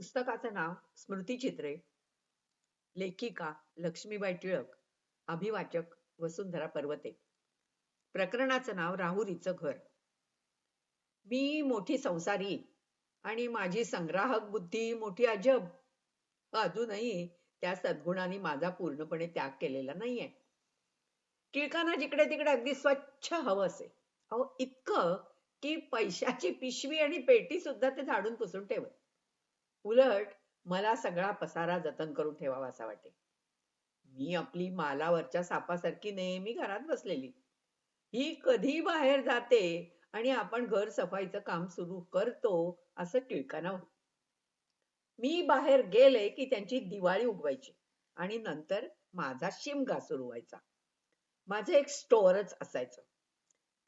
पुस्तकाचं नाव स्मृतिचित्रे, लेखिका लक्ष्मीबाई टिळक, अभिवाचक वसुंधरा पर्वते. प्रकरणाचं नाव राहुरीचं घर. मी मोठी संसारी आणि माझी संग्राहक बुद्धी मोठी अजब. अजूनही त्या सद्गुणांनी माझा पूर्णपणे त्याग केलेला नाहीये. टिळकांना जिकडे तिकडे अगदी स्वच्छ हवं असे. अहो इतकं की पैशाची पिशवी आणि पेटी सुद्धा ते झाडून पुसून ठेवत. उलट मला सगळा पसारा जतन करून ठेवावा असा वाटे. मी आपली मालावरच्या सापासारखी नेहमी घरात बसलेली. ही कधी बाहेर जाते आणि आपण घर सफाईचं काम सुरू करतो असं टिळकांना होतं. मी बाहेर गेले की त्यांची दिवाळी उगवायची आणि नंतर माझा शिमगा सुरू व्हायचा. माझं एक स्टोअरच असायचं.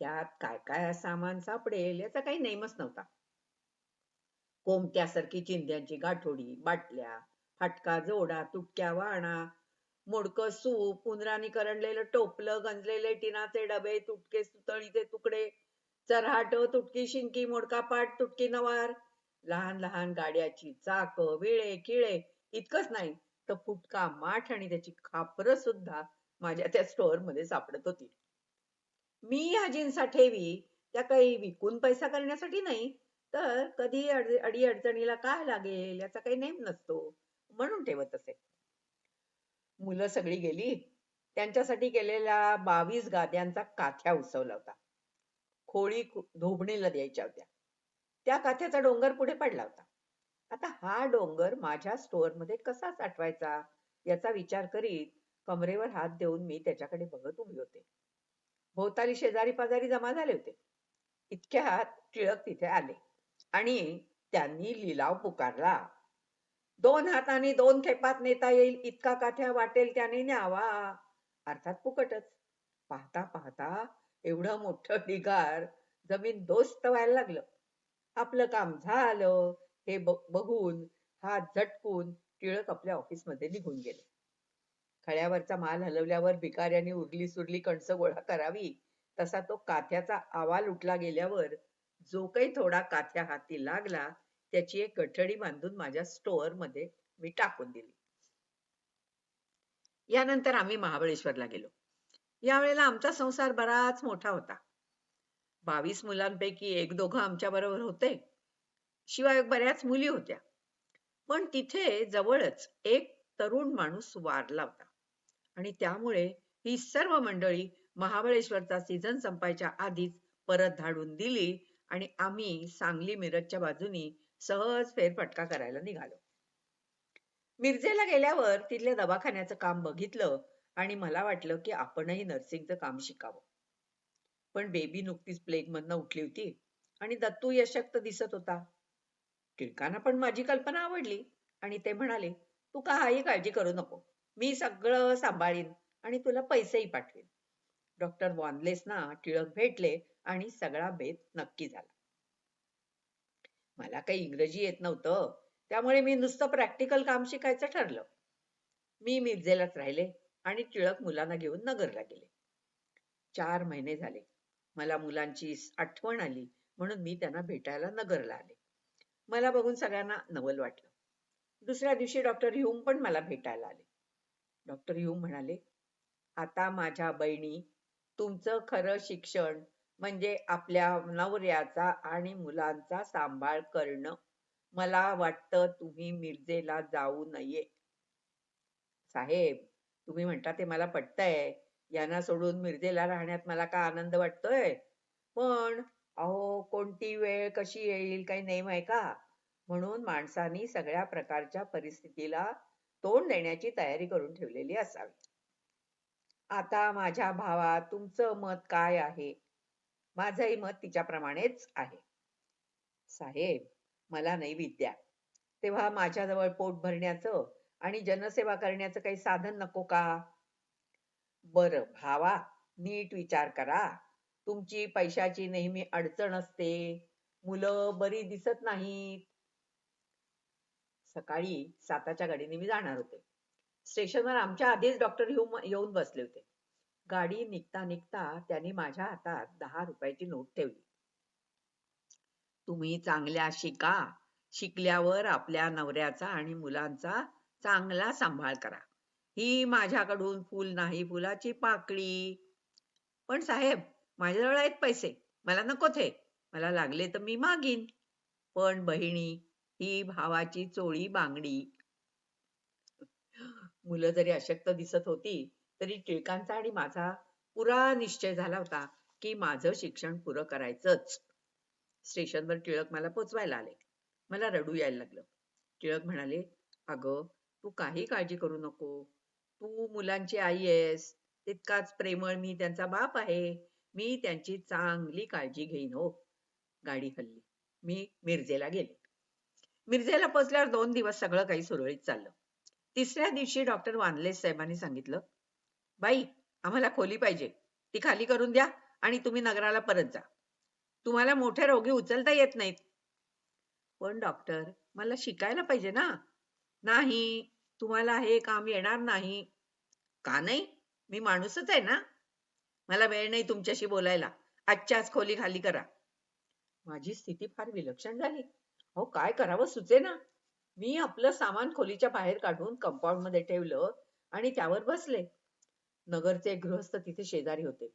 त्यात काय काय सामान सापडेल याचा काही नेमच नव्हता. कोंबत्यासारखी चिंध्यांची गाठोडी, बाटल्या, फाटका जोडा, तुटक्या वाणा, मोडकं सूप, उंदरांनी करंडलेलं टोपलं, गंजलेले टिनाचे डबे, तुटके सुतळीचे तुकडे, चरहाट, तुटकी शिंकी, मोडका पाट, तुटकी नवार, लहान लहान गाड्याची चाक, विळे किळे, इतकंच नाही तर फुटका माठ आणि त्याची खापरं सुद्धा माझ्या त्या स्टोअर मध्ये सापडत होती. मी ह्या जिन्सा ठेवी त्या काही विकून पैसा करण्यासाठी नाही, तर कधी अडी अडचणीला काय लागेल याचा काही नेम नसतो म्हणून ठेवत असे. मुलं सगळी गेली. त्यांच्यासाठी केलेल्या 22 गाद्यांचा काथ्या उसवला होता. खोळी धोबणीला द्यायच्या होत्या. त्या काथ्याचा डोंगर पुढे पडला होता. आता हा डोंगर माझ्या स्टोअरमध्ये कसा साठवायचा याचा विचार करीत कमरेवर हात देऊन मी त्याच्याकडे बघत उभी होते. भोवताली शेजारी पाजारी जमा झाले होते. इतक्यात टिळक तिथे आले आणि त्यांनी लिलाव पुकारला. 2 हातांनी 2 खेपात नेता येईल इतका काथ्या वाटेल त्याने न्यावा. अर्थात फुकटच. पाहता पाहता एवढं मोठं ढिगार जमीन दोस्त व्हायला लागलं. आपलं काम झालं हे बघून हात झटकून टिळक आपल्या ऑफिसमध्ये निघून गेले. खळ्यावरचा माल हलवल्यावर भिकाऱ्यांनी उरली सुरली कणसं गोळा करावी तसा तो काथ्याचा आवाल उठला गेल्यावर जो काही थोडा काथ्या हाती लागला त्याची एक गठडी बांधून माझ्या स्टोअर मध्ये मी टाकून दिली. यानंतर आम्ही महाबळेश्वरला गेलो. यावेळेला आमचा संसार बराच मोठा होता. 22 मुलांपैकी एक दोघं आमच्या बरोबर होते. शिवाय बऱ्याच मुली होत्या. पण तिथे जवळच एक तरुण माणूस वारला होता आणि त्यामुळे ही सर्व मंडळी महाबळेश्वरचा सीझन संपायच्या आधीच परत धाडून दिली आणि आम्ही सांगली मिरजच्या बाजूनी सहज फेरफटका करायला निघालो. मिरजेला गेल्यावर तिथल्या दवाखान्याचं काम बघितलं आणि मला वाटलं की आपणही नर्सिंगचं काम शिकावं. पण बेबी नुकतीच प्लेग मधनं उठली होती आणि दत्तू यशक्त दिसत होता. टिळकांना पण माझी कल्पना आवडली आणि ते म्हणाले, तू काही काळजी करू नको. मी सगळं सांभाळीन आणि तुला पैसेही पाठवेन. डॉक्टर वॉनलेसना टिळक भेटले आणि सगळा बेत नक्की झाला. मला काही इंग्रजी येत नव्हतं, त्यामुळे मी नुसतं प्रॅक्टिकल काम शिकायचं ठरलं. मी मिरजेलाच राहिले आणि टिळक मुलांना घेऊन नगरला गेले. 4 महिने झाले. मला मुलांची आठवण आली म्हणून मी त्यांना भेटायला नगरला आले. मला बघून सगळ्यांना नवल वाटलं. दुसऱ्या दिवशी डॉक्टर ह्यूम पण मला भेटायला आले. डॉक्टर ह्यूम म्हणाले, आता माझ्या बहिणी, तुमचं खरं शिक्षण म्हणजे आपल्या नवऱ्याचा आणि मुलांचा सांभाळ करणं. मला वाटतं तुम्ही मिरजेला जाऊ नये. साहेब, तुम्ही म्हणता ते मला पटतंय. यांना सोडून मिरजेला राहण्यात मला का आनंद वाटतोय? पण अहो, कोणती वेळ कशी येईल काही नेम आहे का? म्हणून माणसानी सगळ्या प्रकारच्या परिस्थितीला तोंड देण्याची तयारी करून ठेवलेली असावी. आता माझ्या भावा, तुमचं मत काय आहे? माझंही मत तिच्याप्रमाणेच आहे. साहेब, मला नाही विद्या. तेव्हा माझ्याजवळ पोट भरण्याचं आणि जनसेवा करण्याचं काही साधन नको का? बरं भावा, नीट विचार करा. तुमची पैशाची नेहमी अडचण असते. मुलं बरी दिसत नाहीत. सकाळी 7च्या गाडीने मी जाणार होते. स्टेशनवर आमच्या आधीच डॉक्टर येऊन बसले होते. गाडी निघता निघता त्यांनी माझ्या हातात 10 रुपयाची नोट ठेवली. तुम्ही चांगल्या शिका, शिकल्यावर आपल्या नवऱ्याचा आणि मुलांचा चांगला सांभाळ करा. ही माझ्याकडून फूल नाही फुलाची पाकळी. पण साहेब, माझ्याजवळ आहेत पैसे, मला नको ते. मला लागले तर मी मागीन. पण बहिणी, ही भावाची चोळी बांगडी. मुलं जरी अशक्त दिसत होती तरी टिळकांचा आणि माझा पुरा निश्चय झाला होता की माझं शिक्षण पुरं करायचंच. स्टेशनवर टिळक मला पोचवायला आले. मला रडू यायला लागलं. टिळक म्हणाले, अगं, तू काही काळजी करू नको. तू मुलांची आई आहेस, तितकाच प्रेमळ मी त्यांचा बाप आहे. मी त्यांची चांगली काळजी घेईन हो. गाडी हलली. मी मिरजेला गेले. मिरजेला पोचल्यावर 2 दिवस सगळं काही सुरळीत चाललं. तिसऱ्या दिवशी डॉक्टर वानलेस साहेबांनी सांगितलं, बाई, आम्हाला खोली पाहिजे, ती खाली करून द्या आणि तुम्ही नगराला परत जा. तुम्हाला मोठे रोगी उचलता येत नाहीत. पण डॉक्टर, मला शिकायला पाहिजे ना. नाही, तुम्हाला हे काम येणार नाही. का नाही? मी माणूसच आहे ना. मला वेळ नाही तुमच्याशी बोलायला. आजच्याच खोली खाली करा. माझी स्थिती फार विलक्षण झाली. अहो, काय करावं सुचेना. मी आपलं सामान खोलीच्या बाहेर काढून कंपाऊंड मध्ये ठेवलं आणि त्यावर बसले. नगरचे गृहस्थ तिथे शेजारी होते.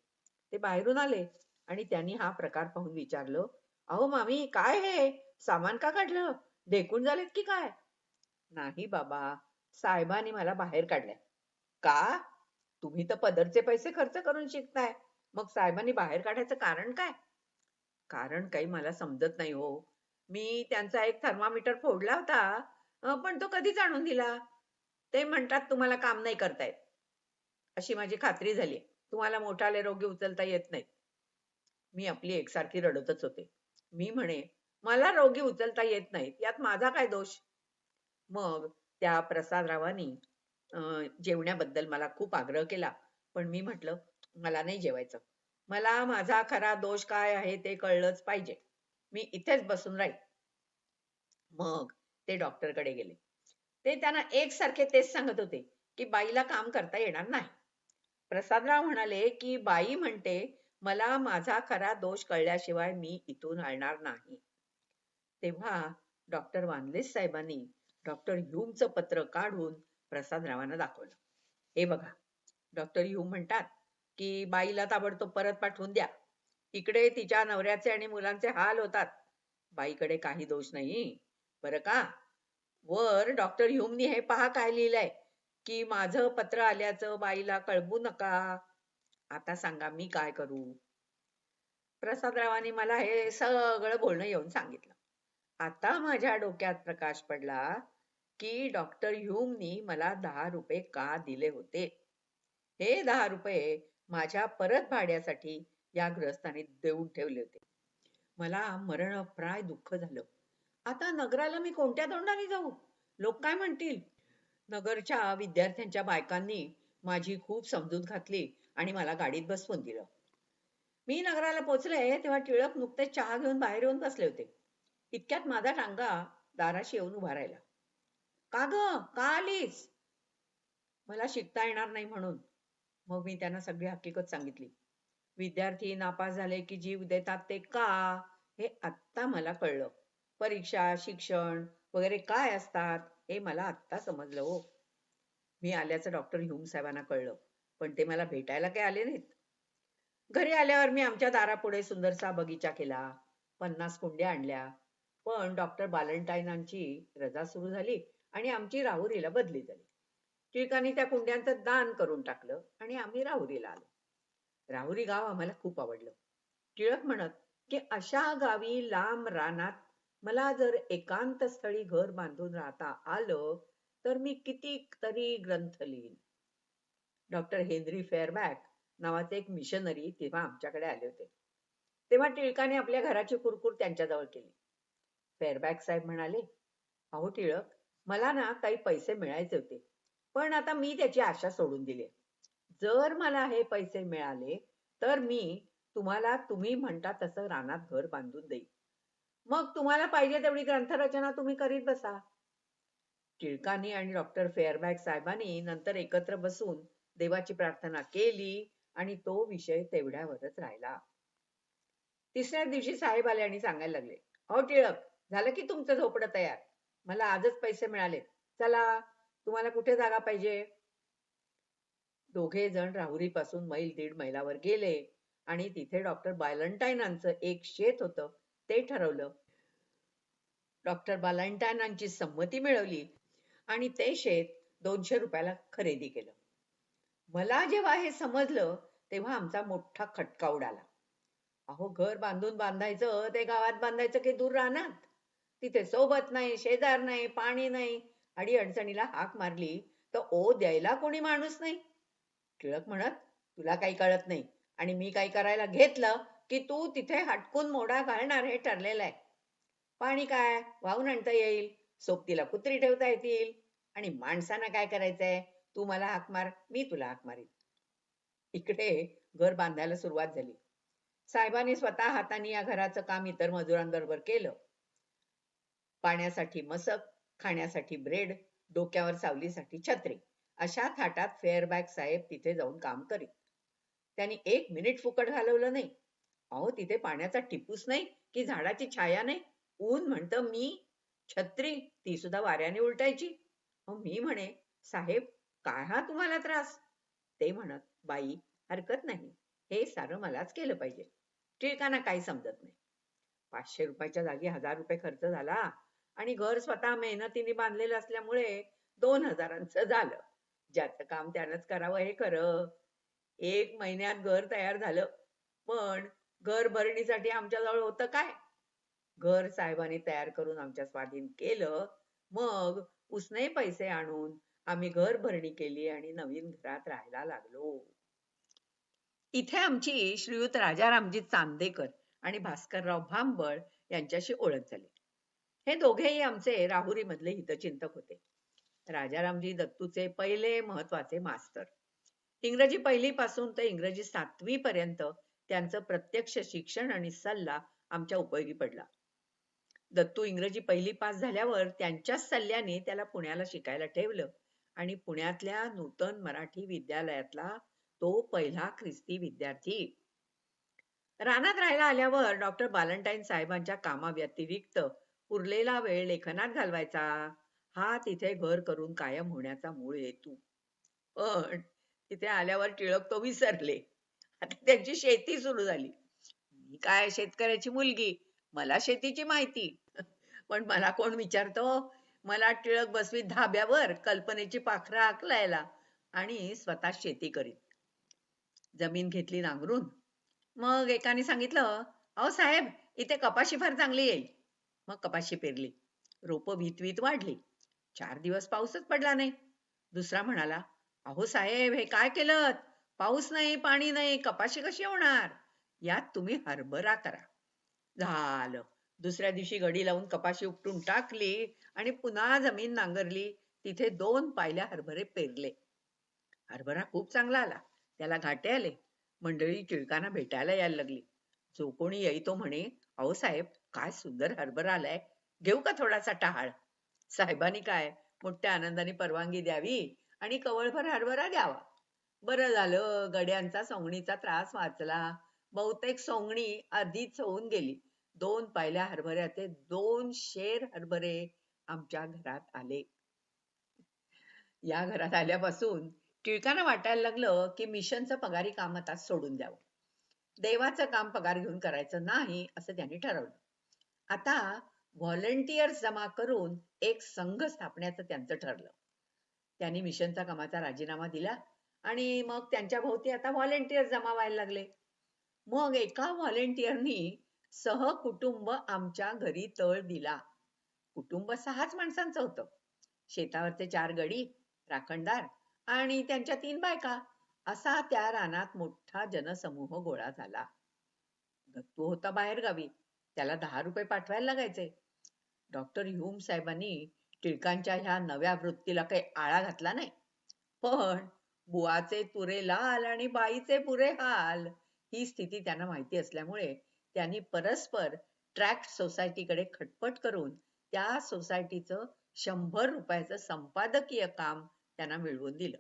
ते बाहेरून आले आणि त्यांनी हा प्रकार पाहून विचारलं, अहो मामी, काय हे सामान का काढलं? ढेकूण झालेत की काय? नाही बाबा, साहेबांनी मला बाहेर काढलंय. का? तुम्ही तर पदरचे पैसे खर्च करून शिकताय, मग साहेबांनी बाहेर काढायचं कारण काय? कारण काही मला समजत नाही हो. मी त्यांचा एक थर्मामीटर फोडला होता, पण तो कधीच आणून दिला. ते म्हणतात तुम्हाला काम नाही करता येत. अशी माझी खात्री झाली. तुम्हाला मोठाले रोगी उचलता येत नाहीत. मी आपली एकसारखी रडतच होते. मी म्हणे, मला रोगी उचलता येत नाहीत, यात माझा काय दोष? मग त्या प्रसादरावांनी जेवण्याबद्दल मला खूप आग्रह केला. पण मी म्हटलं, मला नाही जेवायचं. मला माझा खरा दोष काय आहे ते कळलंच पाहिजे. मी इथेच बसून राहील. मग ते डॉक्टरकडे गेले. ते त्यांना एकसारखे तेच सांगत होते की बाईला काम करता येणार नाही. प्रसादराव म्हणाले की बाई म्हणते, मला माझा खरा दोष कळल्याशिवाय मी इथून हलणार नाही. तेव्हा डॉक्टर वानलेस साहेबांनी डॉक्टर ह्यूमचं पत्र काढून प्रसादरावांना दाखवलं. हे बघा, डॉक्टर ह्यूम म्हणतात की बाईला ताबडतोब परत पाठवून द्या. इकडे तिच्या नवऱ्याचे आणि मुलांचे हाल होतात. बाईकडे काही दोष नाही, बरं का? वर डॉक्टर ह्यूमनी हे पहा काय लिहिलंय की माझं पत्र आल्याचं बाईला कळवू नका. आता सांगा मी काय करू? प्रसादरावांनी मला हे सगळं बोलणं येऊन सांगितलं. आता माझ्या डोक्यात प्रकाश पडला की डॉक्टर ह्यूमनी मला 10 रुपये का दिले होते. हे 10 रुपये माझ्या परत भाड्यासाठी या गृहस्थाने देऊन ठेवले होते. मला मरणप्राय दुःख झालं. आता नगराला मी कोणत्या तोंडाने जाऊ? लोक काय म्हणतील? नगरच्या विद्यार्थ्यांच्या बायकांनी माझी खूप समजूत घातली आणि मला गाडीत बसवून दिलं. मी नगराला पोचले तेव्हा टिळक नुकतेच चहा घेऊन बाहेर येऊन बसले होते. इतक्यात माझा टांगा दाराशी येऊन उभा राहिला. का ग, का आलीस? मला शिकता येणार नाही म्हणून. मग मी त्यांना सगळी हकीकत सांगितली. विद्यार्थी नापास झाले की जीव देतात ते का, हे आत्ता मला कळलं. परीक्षा, शिक्षण वगैरे काय असतात हे मला आत्ता समजलं हो. मी आल्याचं डॉक्टर ह्यूम साहेबांना कळलं, पण ते मला भेटायला काही आले नाहीत. घरी आल्यावर मी आमच्या दारापुढे सुंदरसा बगीचा केला. 50 कुंड्या आणल्या. पण डॉक्टर बालंटाईनांची रजा सुरू झाली आणि आमची राहुरीला बदली झाली. टिळकांनी त्या कुंड्यांचं दान करून टाकलं आणि आम्ही राहुरीला आलो. राहुरी गाव आम्हाला खूप आवडलं. टिळक म्हणत की अशा गावी लांब रानात मला जर एकांत स्थळी घर बांधून राहता आलं तर मी कितीतरी ग्रंथ लिहीन. डॉक्टर हेनरी फेअरबॅक नावाचे एक मिशनरी तेव्हा आमच्याकडे आले होते. तेव्हा टिळकाने आपल्या घराची कुरकुर त्यांच्याजवळ केली. फेअरबॅक साहेब म्हणाले, अहो टिळक, मला ना काही पैसे मिळायचे होते, पण आता मी त्याची आशा सोडून दिली. जर मला हे पैसे मिळाले तर मी तुम्हाला तुम्ही म्हणता तसं रानात घर बांधून देईन. मग तुम्हाला पाहिजे तेवढी ग्रंथरचना तुम्ही करीत बसा. टिळकांनी आणि डॉक्टर फेअरबॅक साहेबांनी नंतर एकत्र बसून देवाची प्रार्थना केली आणि तो विषय तेवढ्यावरच राहिला. तिसऱ्या दिवशी साहेब आले आणि सांगायला लागले, अहो टिळक, झालं की तुमचं झोपडं तयार. मला आजच पैसे मिळाले. चला, तुम्हाला कुठे जागा पाहिजे? दोघे जण राहुरीपासून मैल दीड मैलावर गेले आणि तिथे डॉक्टर बालंटाईनांचं एक शेत होतं ते ठरवलं. डॉक्टर बालंटाईनांची संमती मिळवली आणि ते शेत 200 रुपयाला खरेदी केलं. मला जेव्हा हे समजलं तेव्हा आमचा मोठा खटका उडाला. अहो, घर बांधायचं ते गावात बांधायचं की दूर राहणार? तिथे सोबत नाही, शेजार नाही, पाणी नाही. अडीअडचणीला हाक मारली तर ओ द्यायला कोणी माणूस नाही. टिळक म्हणत, तुला काही कळत नाही आणि मी काही करायला घेतलं की तू तिथे हटकून मोडा घालणार हे ठरलेलं आहे. पाणी काय वाहून आणता येईल, सोबतीला कुत्री ठेवता येतील आणि माणसांना काय करायचंय? तू मला हाक मार, मी तुला हाक मारीन. इकडे घर बांधायला सुरुवात झाली. साहेबांनी स्वतः हाताने या घराचं काम इतर मजुरांबरोबर केलं. पाण्यासाठी मसक, खाण्यासाठी ब्रेड, डोक्यावर सावलीसाठी छत्री अशा थाटात फेअरबॅग साहेब तिथे जाऊन काम करीत. त्यांनी 1 मिनिट फुकट घालवलं नाही. अहो, तिथे पाण्याचा टिपूस नाही की झाडाची छाया नाही. ऊन म्हणतं मी, छत्री ती सुद्धा वाऱ्याने उलटायची. मी म्हणे, साहेब काय हा तुम्हाला त्रास? ते म्हणत, बाई हरकत नाही, हे सारं मलाच केलं पाहिजे. टिळकांना काही समजत नाही. 500 रुपयाच्या जागी 1000 रुपये खर्च झाला आणि घर स्वतः मेहनतीने बांधलेलं असल्यामुळे 2000चं झालं. ज्याचं काम त्यानंच करावं हे खरं. 1 महिन्यात घर तयार झालं. पण घर भरणीसाठी आमच्याजवळ होतं काय? घर साहेबांनी तयार करून आमच्या स्वाधीन केलं. मग उसने पैसे आणून आम्ही घर भरणी केली आणि नवीन घरात राहायला लागलो. इथे आमची श्रीयुत राजारामजी चांदेकर आणि भास्करराव भांबळ यांच्याशी ओळख झाली. हे दोघेही आमचे राहुरीमधले हितचिंतक होते. राजारामजी दत्तूचे पहिले महत्वाचे मास्तर. इंग्रजी 1ली पासून ते इंग्रजी 7वी पर्यंत त्यांचं प्रत्यक्ष शिक्षण आणि सल्ला आमच्या उपयोगी पडला. दत्तू इंग्रजी 1ली पास झाल्यावर त्यांच्याच सल्ल्याने त्याला पुण्याला शिकायला ठेवलं आणि पुण्यातल्या नूतन मराठी विद्यालयातला तो पहिला ख्रिस्ती विद्यार्थी. रानात राहायला आल्यावर डॉक्टर बालंटाईन साहेबांच्या कामाव्यतिरिक्त उरलेला वेळ लेखनात घालवायचा. हा तिथे घर करून कायम होण्याचा मूळ हेतू. पण तिथे आल्यावर टिळक तो विसरले. आता त्यांची शेती सुरू झाली. मी काय शेतकऱ्याची मुलगी, मला शेतीची माहिती. पण मला कोण विचारतो? मला टिळक बसवीत धाब्यावर कल्पनेची पाखरं आखलायला आणि स्वतः शेती करीत. जमीन घेतली नांगरून. मग एकाने सांगितलं, अहो साहेब, इथे कपाशी फार चांगली येईल. मग कपाशी पेरली. रोपं भीतवीत वाढली. 4 दिवस पाऊसच पडला नाही. दुसरा म्हणाला, अहो साहेब, हे काय केलं? पाऊस नाही, पाणी नाही, कपाशी कशी होणार? यात तुम्ही हरभरा करा. झालं. दुसऱ्या दिवशी गडी लावून कपाशी उपटून टाकली आणि पुन्हा जमीन नांगरली. तिथे 2 पायल्या हरभरे पेरले. हरभरा खूप चांगला आला. त्याला घाटे आले. मंडळी टिळकांना भेटायला यायला लागली. जो कोणी येई तो म्हणे, अहो साहेब, काय सुंदर हरभरा आलाय, घेऊ का थोडासा टहाळ? साहेबांनी काय मोठ्या आनंदाने परवानगी द्यावी आणि कवळभर हरभरा द्यावा. बरं झालं, गड्यांचा सोंगणीचा त्रास वाचला. बहुतेक सोंगणी आधीच होऊन गेली. 2 पायल्या हरभऱ्याचे 2 शेर हरभरे आमच्या घरात आले. या घरात आल्यापासून टिळकांना वाटायला लागलं की मिशनचं पगारी काम आता सोडून द्यावं. देवाचं काम पगार घेऊन करायचं नाही असं त्यांनी ठरवलं. आता व्हॉलंटियर्स जमा करून एक संघ स्थापण्याचं त्यांचं ठरलं. त्यांनी मिशनच्या कामाचा राजीनामा दिला आणि मग त्यांच्या भोवती आता व्हॉलंटियर्स जमा व्हायला लागले. मग एका व्हॉलंटियरनी सहकुटुंब आमच्या घरी तळ दिला. कुटुंब 6च माणसांचं होतं. शेतावरचे 4 गडी, राखणदार आणि त्यांच्या 3 बायका असा त्या रानात मोठा जनसमूह गोळा झाला. दत्तू होता बाहेरगावी. त्याला 10 रुपये पाठवायला लागायचे. डॉक्टर ह्यूम साहेबांनी टिळकांच्या ह्या नव्या वृत्तीला काही आळा घातला नाही. पण बुवाचे तुरे लाल आणि बाईचे पुरे हाल ही स्थिती त्यांना माहिती असल्यामुळे त्यांनी परस्पर ट्रॅक्ट सोसायटीकडे खटपट करून त्या सोसायटीचं 100 रुपयाचं संपादकीय काम त्यांना मिळवून दिलं.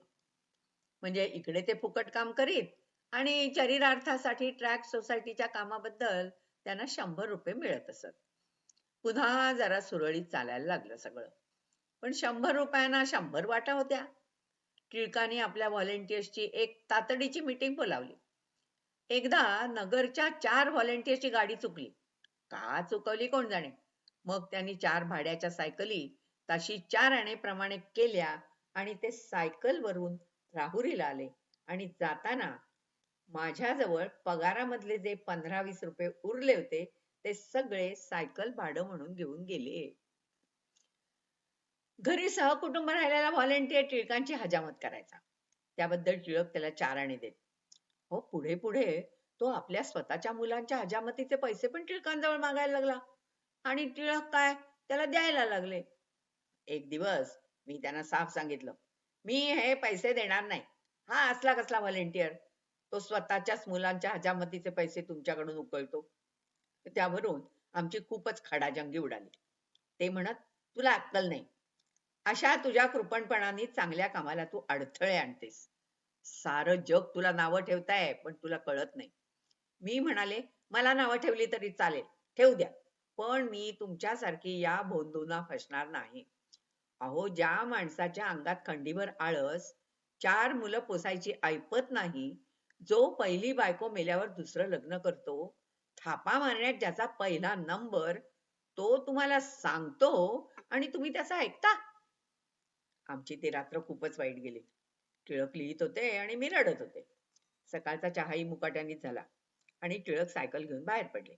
म्हणजे इकडे ते फुकट काम करीत आणि चरितार्थासाठी ट्रॅक्ट सोसायटीच्या कामाबद्दल त्यांना 100 रुपये मिळत असत. पुन्हा जरा सुरळीत चालायला लागलं सगळं. पण 100 रुपयांना 100 वाटा होत्या. टिळकांनी आपल्या व्हॉलेंटियर्सची एक तातडीची मीटिंग बोलावली. एकदा नगरच्या 4 व्हॉलेंटियर्सची गाडी चुकली. का चुकवली कोण जाणे. मग त्यांनी 4 भाड्याच्या सायकली ताशी 4 आण्याप्रमाणे केल्या आणि ते सायकलवरून राहुरीला आले आणि जाताना माझ्याजवळ पगारामधले जे 15-20 रुपये उरले होते ते सगळे सायकल भाडं म्हणून घेऊन गेले. घरी सहकुटुंब राहिलेला व्हॉलेंटियर टिळकांची हजामत करायचा. त्याबद्दल टिळक त्याला 4 आणे देत. हो पुढे पुढे तो आपल्या स्वतःच्या मुलांच्या हजामतीचे पैसे पण टिळकांजवळ मागायला लागला आणि टिळक काय त्याला द्यायला लागले. एक दिवस मी त्यांना साफ सांगितलं, मी हे पैसे देणार नाही. हा असला कसला व्हॉलेंटियर, तो स्वतःच्याच मुलांच्या हजामतीचे पैसे तुमच्याकडून उकळतो. त्यावरून आमची खूपच खडाजंगी उडाली. ते म्हणत, तुला अक्कल नाही. अशा तुझ्या कृपणपणाने चांगल्या कामाला तू अडथळे आणतेस. सारं जग तुला नावं ठेवताय पण तुला कळत नाही. मी म्हणाले, मला नावं ठेवली तरी चालेल, ठेवू द्या. पण मी तुमच्यासारखी या भोंदूना फसणार नाही. अहो ज्या माणसाच्या अंगात खंडीभर आळस, 4 मुलं पोसायची ऐपत नाही, जो पहिली बायको मेल्यावर दुसरं लग्न करतो, थापा मारण्यात ज्याचा पहिला नंबर, तो तुम्हाला सांगतो आणि तुम्ही त्याचं ऐकता. आमची ती रात्र खूपच वाईट गेली. टिळक लिहित होते आणि मी रडत होते. सकाळचा चहाही मुकाट्यानेच झाला आणि टिळक सायकल घेऊन बाहेर पडले.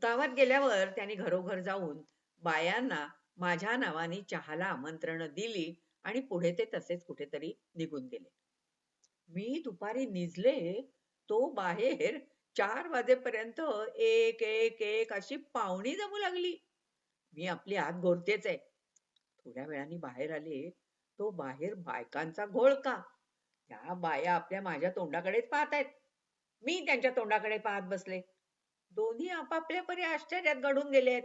गावात गेल्यावर त्यांनी घरोघर जाऊन बायांना माझ्या नावाने चहाला आमंत्रण दिली आणि पुढे ते तसेच कुठेतरी निघून गेले. मी दुपारी निजले तो बाहेर 4 वाजेपर्यंत एक एक एक अशी पाहुणी जमू लागली. मी आपली आत घोरतेच आहे. थोड्या वेळाने बाहेर आले तो बाहेर बायकांचा घोळका. त्या बाया आपल्या माझ्या तोंडाकडेच पाहतायत. मी त्यांच्या तोंडाकडे पाहत बसले. दोन्ही आपापल्या परी आश्चर्यात गढून गेलेत.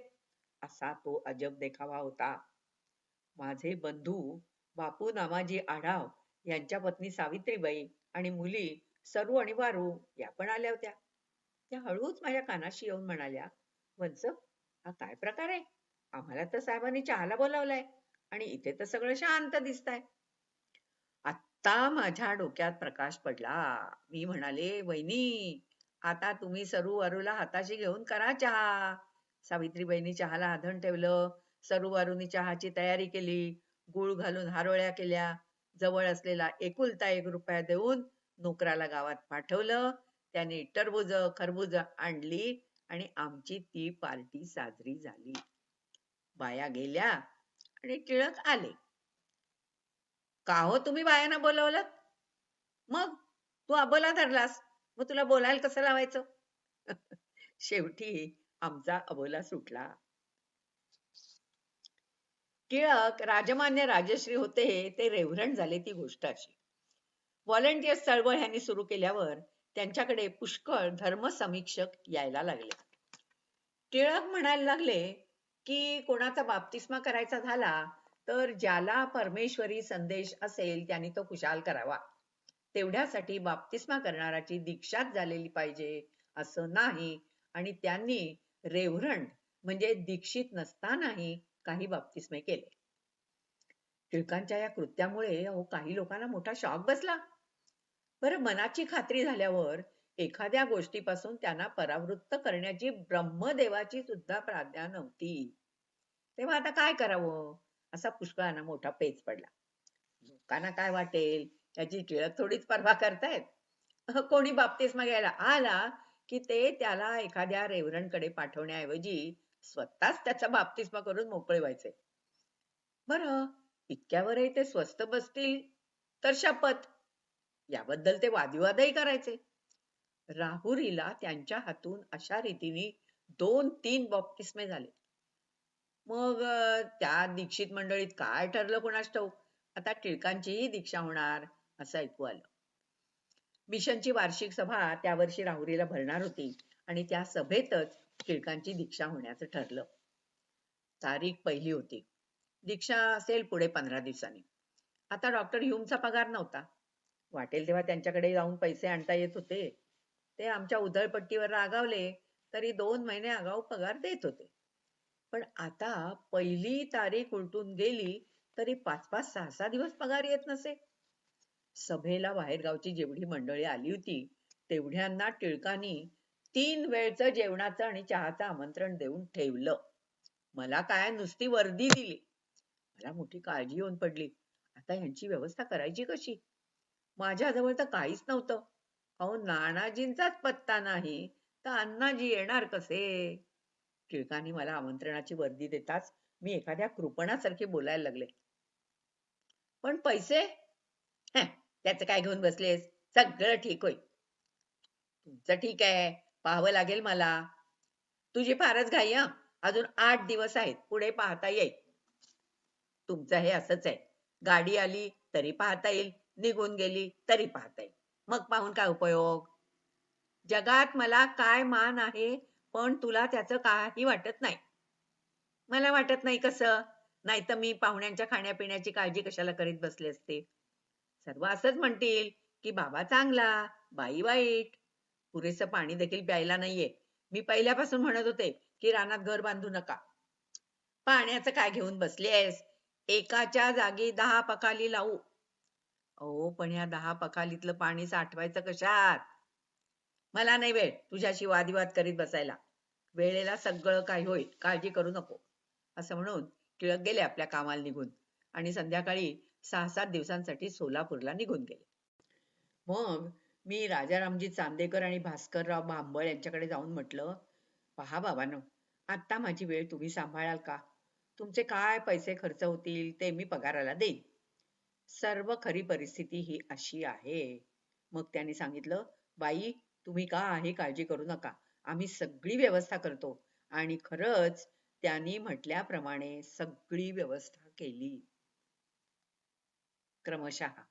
असा तो अजब देखावा होता. माझे बंधू बापू नामाजी आढाव यांच्या पत्नी सावित्रीबाई आणि मुली सरू आणि वारू या पण आल्या होत्या. त्या हळूच माझ्या कानाशी येऊन म्हणाल्या, वत्स हा काय प्रकार आहे? आम्हाला तर साहेबांनी चहाला बोलावलंय आणि इथे तर सगळं शांत दिसतंय. आत्ता माझ्या डोक्यात प्रकाश पडला. मी म्हणाले, वहिनी आता तुम्ही सरू वारूला हाताशी घेऊन करा चहा. सावित्रीबाईंनी चहाला आधण ठेवलं. सरू वारूनी चहाची तयारी केली. गूळ घालून हारोळ्या केल्या. जवळ असलेला एकुलता 1 रुपया देऊन नोकराला गावात पाठवलं. त्याने टरबूज खरबूज आणली आणि आमची ती पार्टी साजरी झाली. बाया गेल्या आणि टिळक आले. का हो तुम्ही बायांना बोलवलं? मग तू अबोला धरलास, मग तुला बोलायला कसं लावायचं? शेवटी आमचा अबोला सुटला. टिळक राजमान्य राजश्री होते ते रेव्हरंड झाले ती गोष्ट अशी. व्हॉलेंटियर चळवळ ह्यांनी सुरू केल्यावर त्यांच्याकडे पुष्कळ धर्मसमीक्षक यायला लागले. टिळक म्हणायला लागले की कोणाचा बाप्तिस्मा करायचा झाला तर ज्याला परमेश्वरी संदेश असेल त्यांनी तो खुशाल करावा. तेवढ्यासाठी बाप्तिस्मा करणाराची दीक्षाच झालेली पाहिजे असं नाही आणि त्यांनी रेव्हरंड म्हणजे दीक्षित नसतानाही काही बाप्तिस्मे केले. टिळकांच्या या कृत्यामुळे काही लोकांना मोठा शॉक बसला. बरं मनाची खात्री झाल्यावर एखाद्या गोष्टीपासून त्यांना परावृत्त करण्याची ब्रह्मदेवाची सुद्धा प्राज्ञा नव्हती. तेव्हा आता काय करावं असा पुष्कळांना मोठा पेच पडला. लोकांना काय वाटेल याची टिळक थोडीच पर्वा करतायत. कोणी बाप्तिस्मा घ्यायला आला की ते त्याला एखाद्या रेव्हरंडकडे पाठवण्याऐवजी स्वतःच त्याचा बाप्तिस्मा करून मोकळे व्हायचे. बरं इतक्यावरही ते स्वस्त बसतील तर शपथ, याबद्दल ते वादविवादही करायचे. राहुरीला त्यांच्या हातून अशा रीतीने 2-3 बाप्तिस्मे झाले. मग त्या दीक्षित मंडळीत काय ठरलं कोणास ठाऊक, आता टिळकांचीही दीक्षा होणार असं ऐकू आलं. मिशनची वार्षिक सभा त्या वर्षी राहुरीला भरणार होती आणि त्या सभेतच टिळकांची दीक्षा होण्याचं ठरलं. तारीख 1 होती. दीक्षा असेल पुढे 15 दिवसांनी. आता डॉक्टर ह्यूमचा पगार नव्हता. वाटेल तेव्हा त्यांच्याकडे जाऊन पैसे आणता येत होते. ते आमच्या उधळपट्टीवर रागावले तरी 2 महिने आगाऊ पगार देत होते. पण आता पहिली तारीख उलटून गेली तरी 5-5, 6-6 दिवस पगार येत नसे. सभेला बाहेरगावची जेवढी मंडळी आली होती तेवढ्यांना टिळकांनी 3 वेळचं जेवणाचं आणि चहाचं आमंत्रण देऊन ठेवलं. मला काय नुसती वर्दी दिली. मला मोठी काळजी येऊन पडली. आता यांची व्यवस्था करायची कशी? माझ्याजवळ तर काहीच नव्हतं. अहो नानाजींचाच पत्ता नाही तर अण्णाजी येणार कसे? टिळकांनी मला आमंत्रणाची वर्दी देताच मी एखाद्या कृपणासारखे बोलायला लागले. पण पैसे? हं, त्याचं काय घेऊन बसलेस? सगळं ठीक होईल. तुमचं ठीक आहे. पाहावं लागेल मला. तुझी फारच घाई हं. अजून 8 दिवस आहेत. पुढे पाहता येईल. तुमचं हे असंच आहे. गाडी आली तरी पाहता येईल. निघून गेली तरी पाहता येईल. मग पाहून काय उपयोग? जगात मला काय मान आहे, पण तुला त्याचं काही वाटत नाही. मला वाटत नाही कसं? नाहीतर मी पाहुण्यांच्या खाण्यापिण्याची काळजी कशाला करीत बसले असते. सर्व असंच म्हणतील, की बाबा चांगला, बाई वाईट. पुरेसं पाणी देखील प्यायला नाहीये. मी पहिल्यापासून म्हणत होते, की रानात घर बांधू नका. पाण्याचं काय घेऊन बसलीयस? एकाच्या जागी 10 पखाली लावू. अहो, पण ह्या 10 पखालीतलं पाणी साठवायचं कशात? मला नाही वेळ तुझ्याशी वादिवाद करीत बसायला. वेळेला सगळं काही होईल. काळजी करू नको. असं म्हणून टिळक गेले आपल्या कामाला निघून आणि संध्याकाळी 6-7 दिवसांसाठी सोलापूरला निघून गेले. मग मी राजारामजी चांदेकर आणि भास्करराव भांबळ यांच्याकडे जाऊन म्हटलं, पहा बाबांनो, आत्ता माझी वेळ तुम्ही सांभाळाल का? तुमचे काय पैसे खर्च होतील ते मी पगाराला देईन. सर्व खरी परिस्थिती ही अशी आहे. मग त्यांनी सांगितलं, बाई तुम्ही काही काळजी करू नका. आम्ही सगळी व्यवस्था करतो. आणि खरंच त्यांनी म्हटल्याप्रमाणे सगळी व्यवस्था केली. क्रमशः